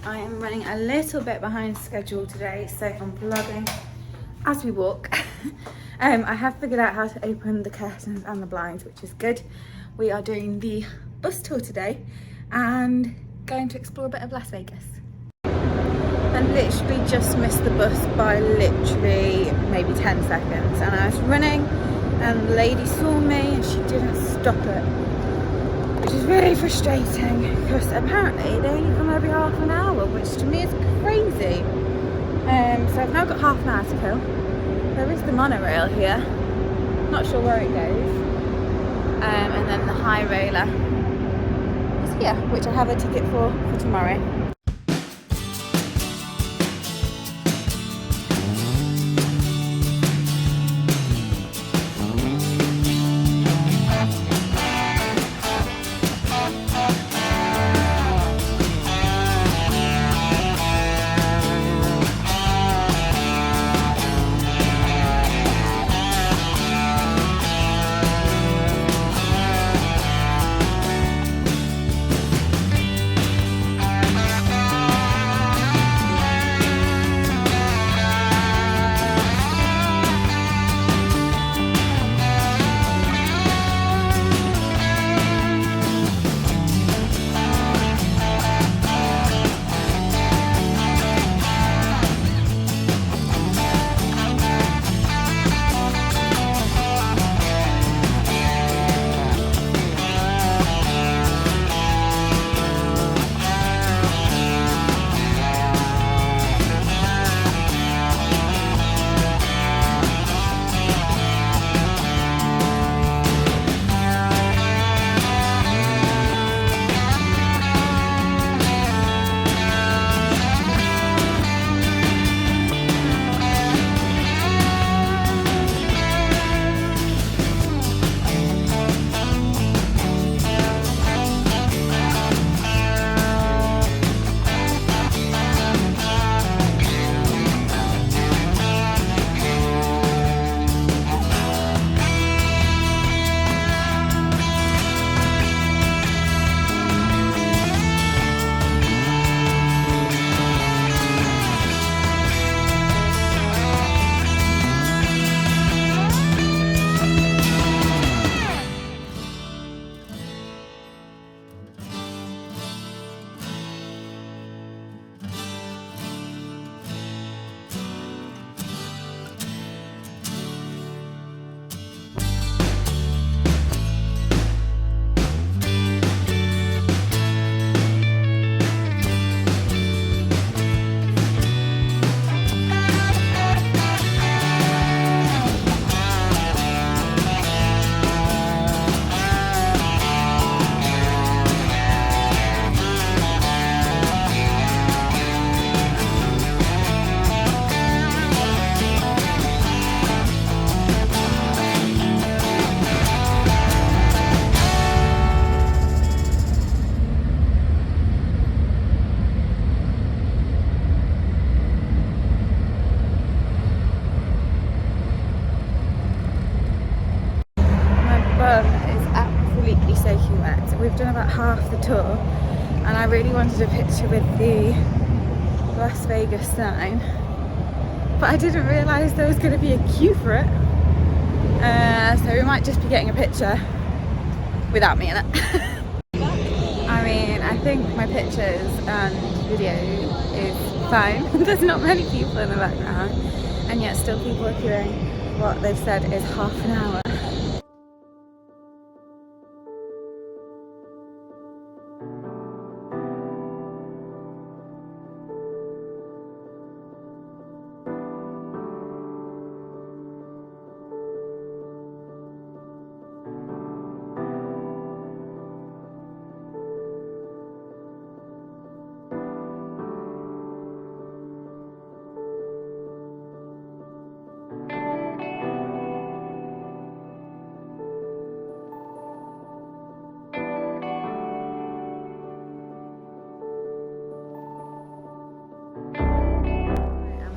I am running a little bit behind schedule today, so I'm vlogging as we walk. I have figured out how to open the curtains and the blinds, which is good. We are doing the bus tour today and going to explore a bit of Las Vegas. I literally just missed the bus by literally maybe 10 seconds, and I was running and the lady saw me and she didn't stop it, which is really frustrating because apparently they only come every half an hour, which to me is crazy. So I've now got half an hour to kill. There is the monorail here, not sure where it goes, and then the high railer is here, which I have a ticket for tomorrow. Is absolutely soaking wet. So we've done about half the tour and I really wanted a picture with the Las Vegas sign, but I didn't realise there was going to be a queue for it, so we might just be getting a picture without me in it. I mean, I think my pictures and video is fine. There's not many people in the background, and yet still people are queuing what they've said is half an hour.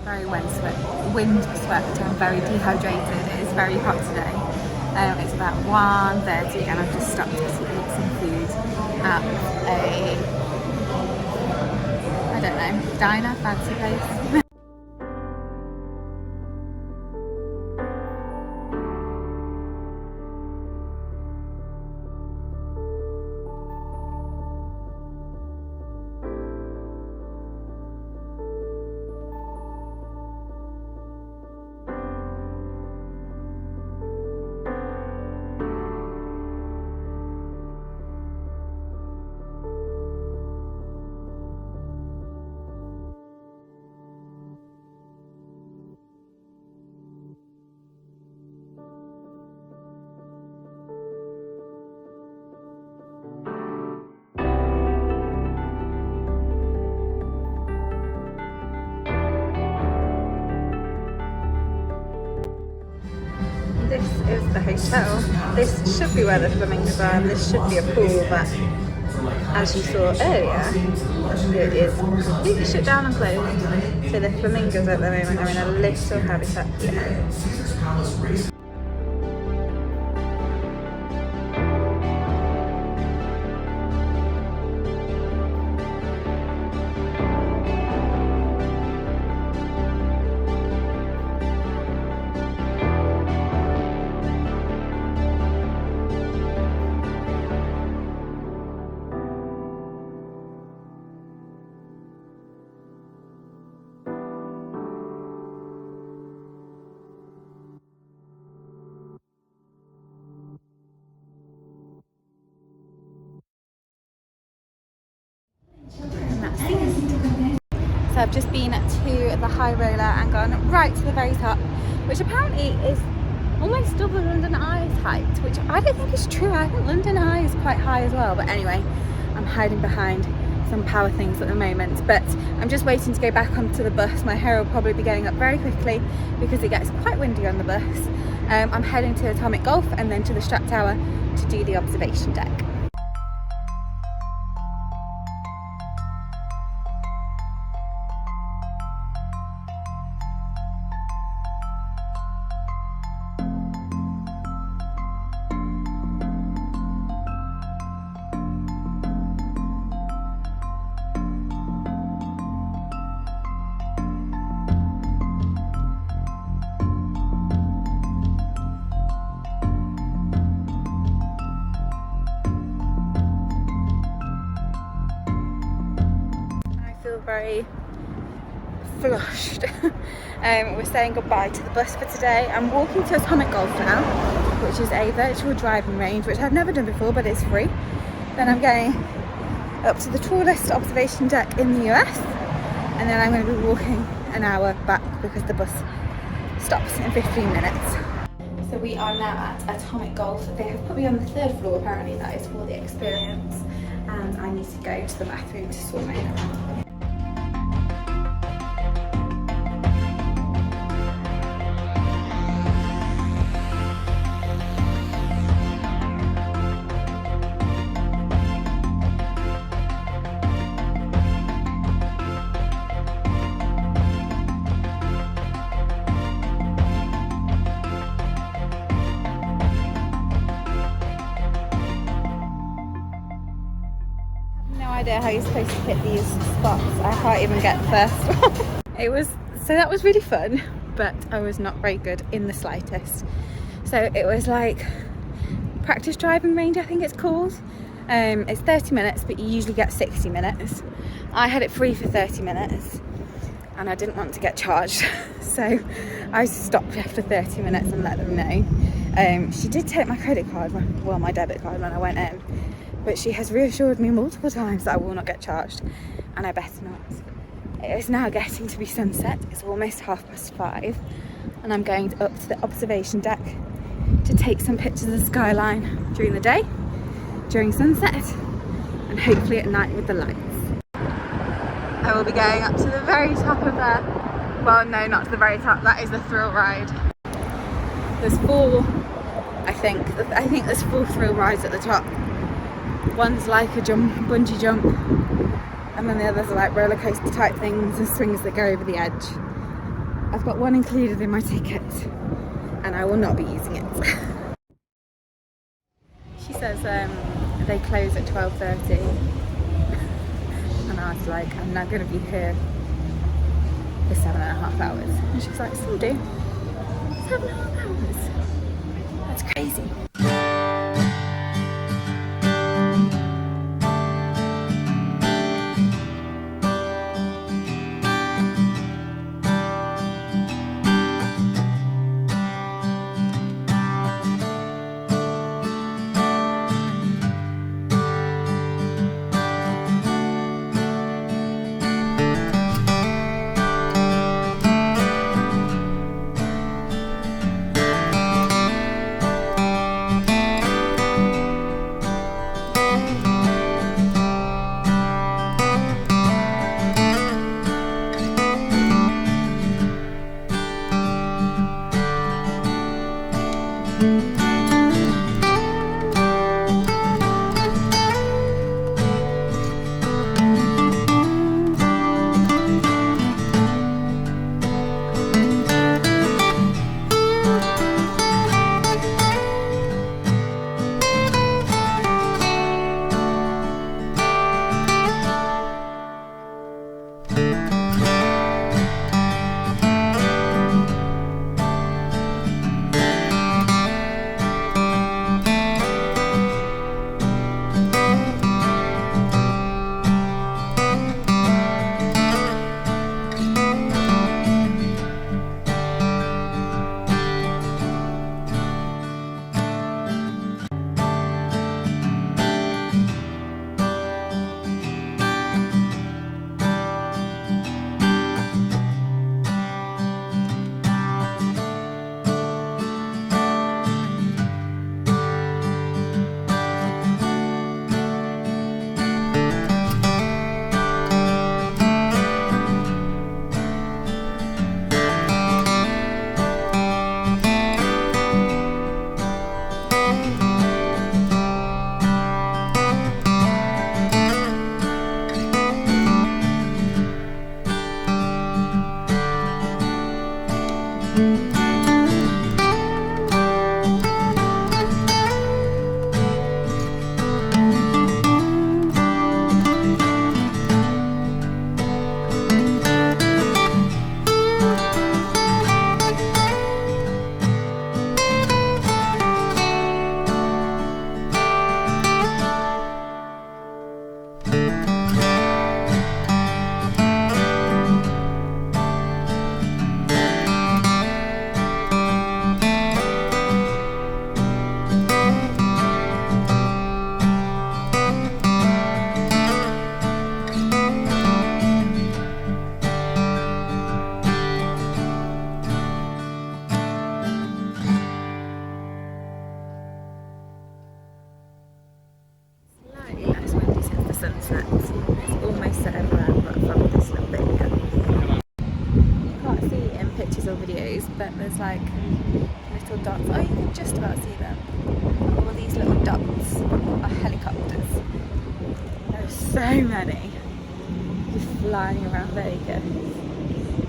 very windswept and very dehydrated. It is very hot today. It's about 1:30 and I've just stopped to eat some food at a, I don't don't know, diner, fancy place. This is the hotel. This should be where the flamingos are, and this should be a pool, but as you saw earlier, it is completely shut down and closed. So the flamingos at the moment are in a little habitat here. So I've just been to the high roller and gone right to the very top, which apparently is almost double London Eye's height, which I don't think is true. I think London Eye is quite high as well, but anyway, I'm hiding behind some power things at the moment, but I'm just waiting to go back onto the bus. My hair will probably be going up very quickly because it gets quite windy on the bus. I'm heading to Atomic Golf and then to the Strat Tower to do the observation deck. Very flushed. We're saying goodbye to the bus for today. I'm walking to Atomic Golf now, which is a virtual driving range, which I've never done before, but it's free. Then I'm going up to the tallest observation deck in the US, and then I'm going to be walking an hour back because the bus stops in 15 minutes. So we are now at Atomic Golf. They have put me on the 3rd floor, apparently that is for the experience, and I need to go to the bathroom to sort my hair out. Idea how you're supposed to hit these spots. I can't even get the first one. So that was really fun, but I was not very good in the slightest. So it was like practice driving range, I think it's called. It's 30 minutes, but you usually get 60 minutes. I had it free for 30 minutes and I didn't want to get charged, so I stopped after 30 minutes and let them know. She did take my credit card, well, my debit card, when I went in, but she has reassured me multiple times that I will not get charged, and I better not. It is now getting to be sunset. It's almost 5:30, and I'm going up to the observation deck to take some pictures of the skyline during the day, during sunset, and hopefully at night with the lights. I will be going up to the very top of there. Well, no, not to the very top. That is the thrill ride. There's 4, I think there's 4 thrill rides at the top. One's like a bungee jump, and then the others are like roller coaster type things and swings that go over the edge. I've got one included in my ticket, and I will not be using it. She says they close at 12:30. I'm and I was like, I'm not going to be here for 7.5 hours. And she's like, so do 7.5 hours. That's crazy. Sunset. It's almost set everywhere but from this little bit here. You can't see it in pictures or videos, but there's like little dots. Oh, you can just about see them. All these little dots are helicopters. There's so many just flying around Vegas.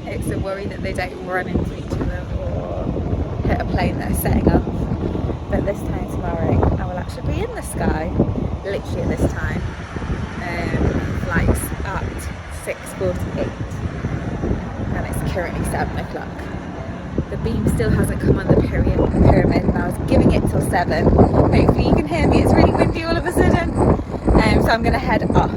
It's a worry that they don't run into each other or hit a plane that is setting up. But this time tomorrow I will actually be in the sky, literally at this time. Flights at 6:48 and it's currently 7 o'clock. The beam still hasn't come on the pyramid and I was giving it till 7. Hopefully you can hear me, it's really windy all of a sudden. So I'm going to head off.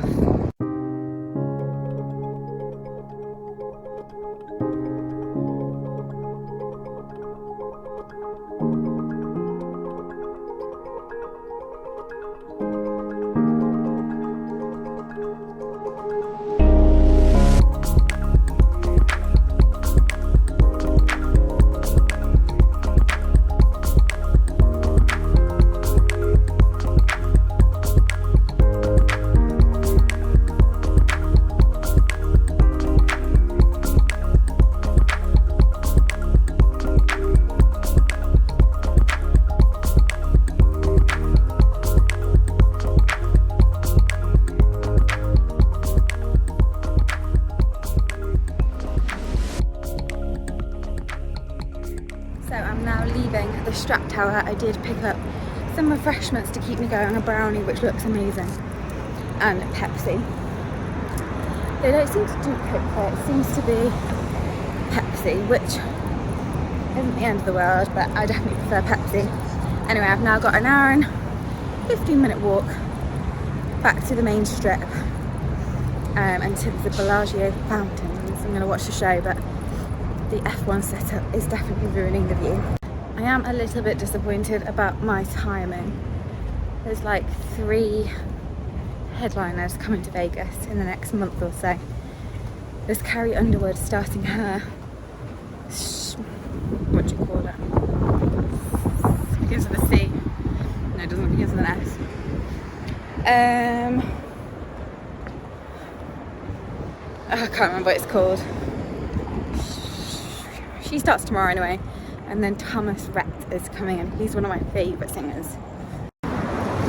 So I'm now leaving the Strap Tower. I did pick up some refreshments to keep me going, a brownie which looks amazing, and Pepsi. They don't seem to do Coke there, it seems to be Pepsi, which isn't the end of the world, but I definitely prefer Pepsi. Anyway, I've now got an hour and 15-minute walk back to the main strip and to the Bellagio fountains. I'm going to watch the show, but the F1 setup is definitely ruining the view. I am a little bit disappointed about my timing. There's like 3 headliners coming to Vegas in the next month or so. There's Carrie Underwood starting her, what do you call it? Begins with a C. No, it doesn't, begins with an S. I can't remember what it's called. She starts tomorrow anyway. And then Thomas Rhett is coming in. He's one of my favourite singers.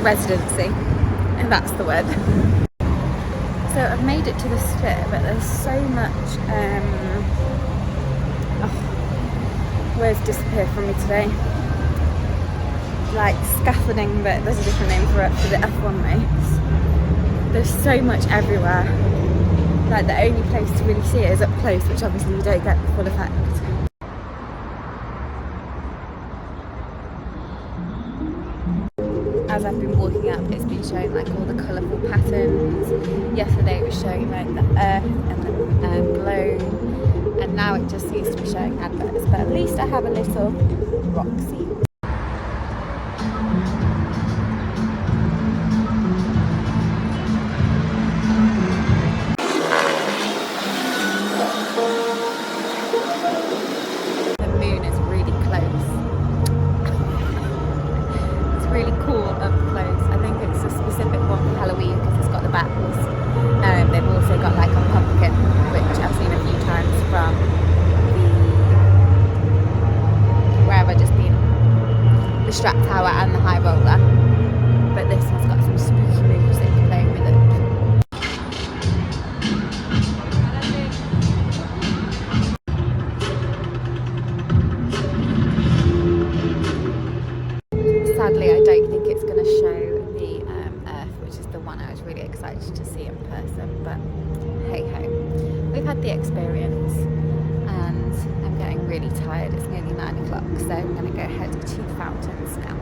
Residency, and that's the word. So I've made it to the strip, but there's so much words disappeared from me today. Like scaffolding, but there's a different name for it, for the F1 race. There's so much everywhere. Like the only place to really see it is up close, which obviously you don't get the full effect. As I've been walking up, it's been showing like all the colourful patterns. Yesterday it was showing like the earth and the globe, and now it just seems to be showing adverts, but at least I have a little rock scene. They've also got like a pumpkin, which I've seen a few times from where have I just been? The Strat Tower and the High Roller. But this one's got some spooky music playing with it. Sadly, I don't think it's going to show the Earth, which is the one I was really excited to see in person, but hey ho. We've had the experience and I'm getting really tired. It's nearly 9 o'clock, so I'm going to go head to the fountains now.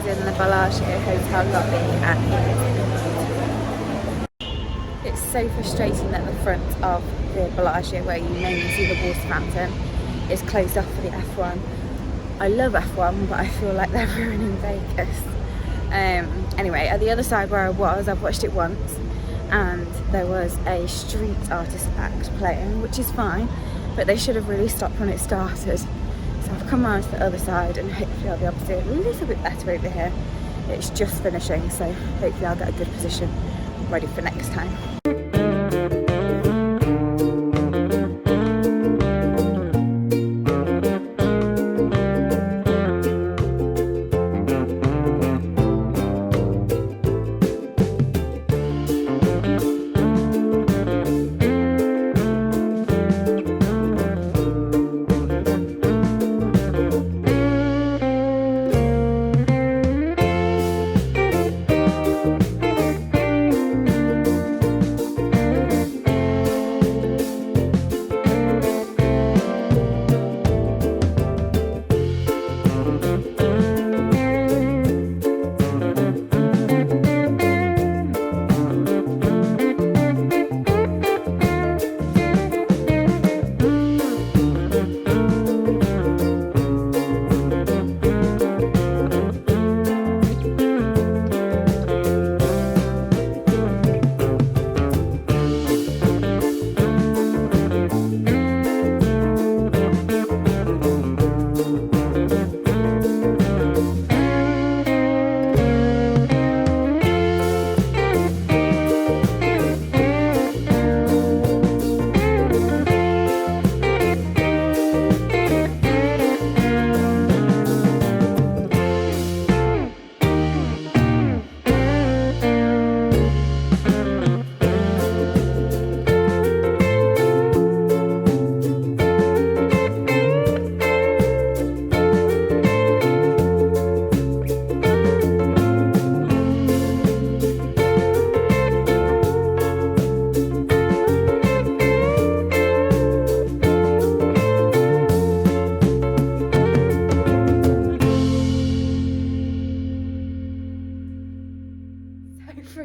In the Bellagio hotel lobby, and it's so frustrating that the front of the Bellagio, where you mainly see the water fountain, is closed off for the F1. I love F1, but I feel like they're ruining Vegas. Anyway, at the other side where I've watched it once, and there was a street artist act playing, which is fine, but they should have really stopped when it started. So I've come around to the other side and hopefully I'll be able to do it a little bit better over here. It's just finishing, so hopefully I'll get a good position ready for next time.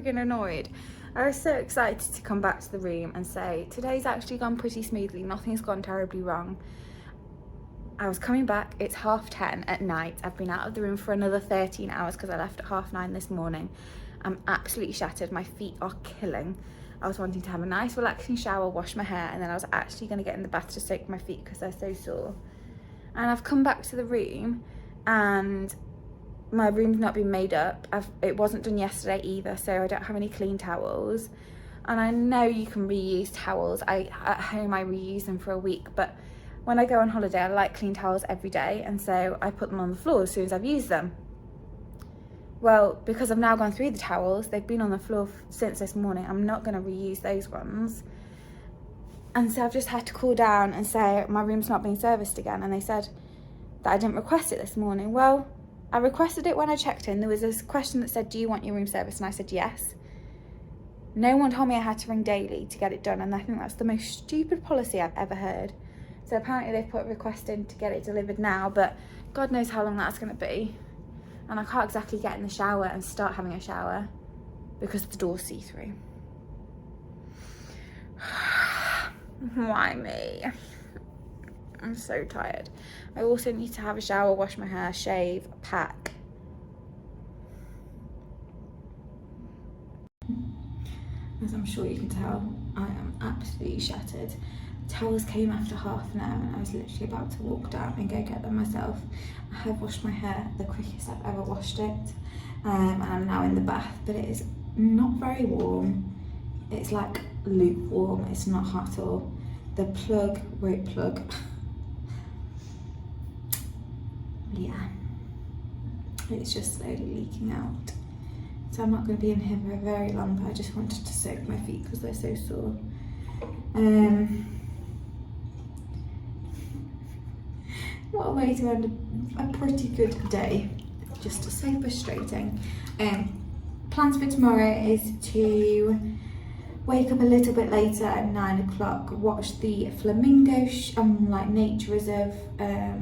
friggin' annoyed. I was so excited to come back to the room and say, today's actually gone pretty smoothly, nothing's gone terribly wrong. I was coming back, it's 10:30 at night. I've been out of the room for another 13 hours because I left at 9:30 this morning. I'm absolutely shattered, my feet are killing. I was wanting to have a nice relaxing shower, wash my hair, and then I was actually going to get in the bath to soak my feet because they're so sore. And I've come back to the room and my room's not been made up. It wasn't done yesterday either, so I don't have any clean towels. And I know you can reuse towels. At home I reuse them for a week, but when I go on holiday I like clean towels every day, and so I put them on the floor as soon as I've used them. Well, because I've now gone through the towels, they've been on the floor since this morning, I'm not going to reuse those ones. And so I've just had to call down and say my room's not being serviced again, and they said that I didn't request it this morning. Well, I requested it when I checked in. There was this question that said, do you want your room serviced? And I said yes. No one told me I had to ring daily to get it done, and I think that's the most stupid policy I've ever heard. So apparently they've put a request in to get it delivered now, but God knows how long that's going to be. And I can't exactly get in the shower and start having a shower because the door's see-through. Why me? I'm so tired. I also need to have a shower, wash my hair, shave, pack. As I'm sure you can tell, I am absolutely shattered. Towels came after half an hour and I was literally about to walk down and go get them myself. I have washed my hair the quickest I've ever washed it, and I'm now in the bath, but it is not very warm. It's like lukewarm, it's not hot at all. The plug won't plug. Yeah, it's just slowly leaking out. So I'm not going to be in here for very long, but I just wanted to soak my feet because they're so sore. What a way to end a pretty good day. Just so frustrating. Plans for tomorrow is to wake up a little bit later at 9 o'clock, watch the flamingo like nature reserve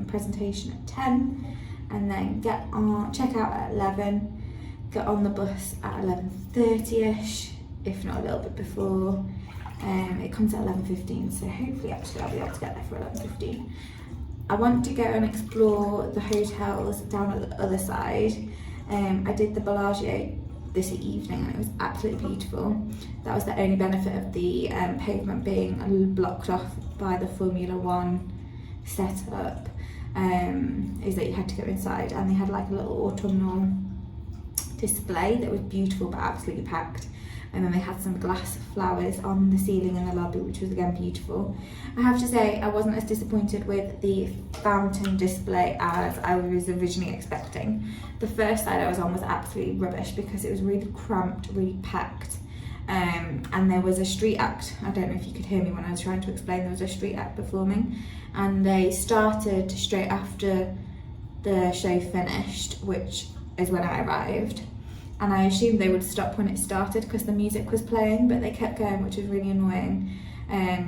presentation at 10, and then check out at 11, get on the bus at 11:30ish, if not a little bit before. It comes at 11:15, so hopefully actually I'll be able to get there for 11:15. I want to go and explore the hotels down at the other side. I did the Bellagio this evening and it was absolutely beautiful. That was the only benefit of the pavement being blocked off by the Formula One setup, is that you had to go inside, and they had like a little autumnal display that was beautiful but absolutely packed. And then they had some glass flowers on the ceiling in the lobby, which was again beautiful. I have to say I wasn't as disappointed with the fountain display as I was originally expecting. The first side I was on was absolutely rubbish because it was really cramped, really packed. And there was a street act. I don't know if you could hear me when I was trying to explain. There was a street act performing, and they started straight after the show finished, which is when I arrived. And I assumed they would stop when it started because the music was playing, but they kept going, which was really annoying.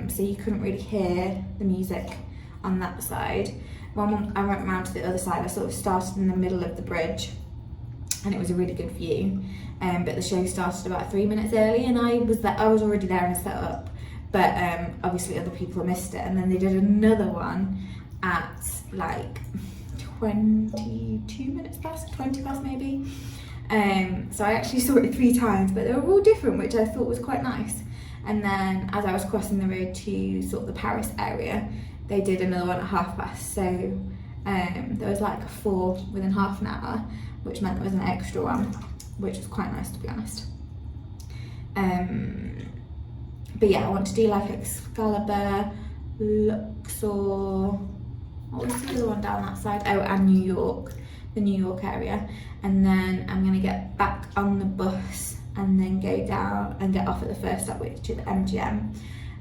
So you couldn't really hear the music on that side. When I went around to the other side, I sort of started in the middle of the bridge, and it was a really good view. But the show started about 3 minutes early, and I was already there and set up. But obviously other people missed it, and then they did another one at like 20 past maybe. So I actually saw it 3 times, but they were all different, which I thought was quite nice. And then as I was crossing the road to sort of the Paris area, they did another one at past. So there was like 4 within half an hour, which meant there was an extra one, which was quite nice to be honest. But yeah, I want to do like Excalibur, Luxor, what was the other one down that side? Oh, and New York, the New York area. And then I'm gonna get back on the bus and then go down and get off at the first stop, which is MGM.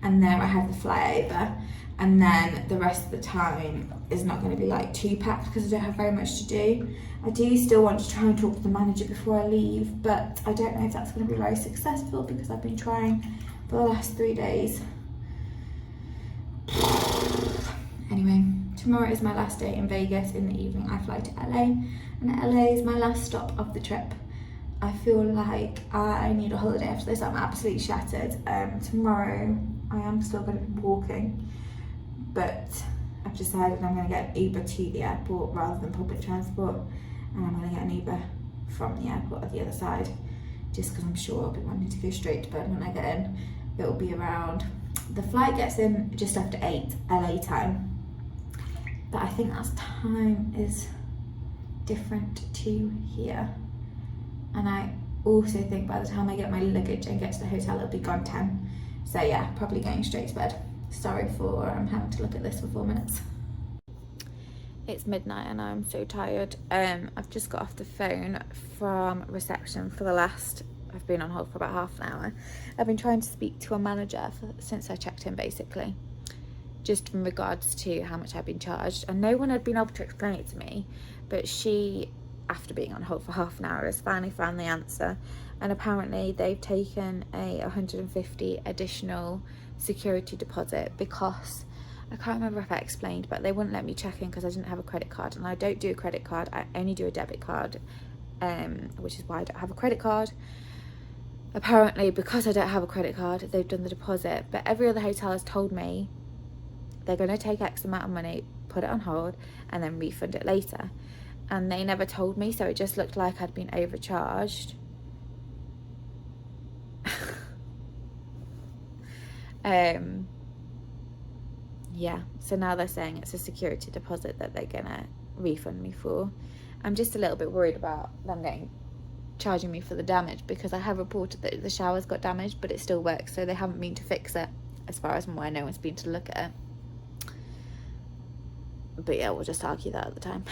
And there I have the flyover. And then the rest of the time is not gonna be like too packed because I don't have very much to do. I do still want to try and talk to the manager before I leave, but I don't know if that's gonna be very successful because I've been trying for the last 3 days. Anyway, tomorrow is my last day in Vegas. In the evening I fly to LA, and LA is my last stop of the trip. I feel like I need a holiday after this. I'm absolutely shattered. Tomorrow I am still going to be walking, but I've decided I'm going to get an Uber to the airport rather than public transport, and I'm going to get an Uber from the airport at the other side, just because I'm sure I'll be wanting to go straight to bed when I get in. It'll be around, the flight gets in just after 8 LA time, but I think that time is different to here. And I also think by the time I get my luggage and get to the hotel, it'll be gone 10. So yeah, probably going straight to bed. Sorry for having to look at this for 4 minutes. It's midnight and I'm so tired. I've just got off the phone from reception for the last, I've been on hold for about half an hour. I've been trying to speak to a manager since I checked in, basically, just in regards to how much I've been charged. And no one had been able to explain it to me, but she, after being on hold for half an hour, has finally found the answer. And apparently they've taken a 150 additional security deposit because, I can't remember if I explained, but they wouldn't let me check in because I didn't have a credit card, and I don't do a credit card, I only do a debit card, which is why I don't have a credit card. Apparently because I don't have a credit card, they've done the deposit, but every other hotel has told me they're going to take X amount of money, put it on hold, and then refund it later. And they never told me, so it just looked like I'd been overcharged. Yeah, so now they're saying it's a security deposit that they're gonna refund me for. I'm just a little bit worried about them charging me for the damage, because I have reported that the shower's got damaged, but it still works, so they haven't been to fix it. As far as I'm aware, no one's been to look at it. But yeah, we'll just argue that at the time.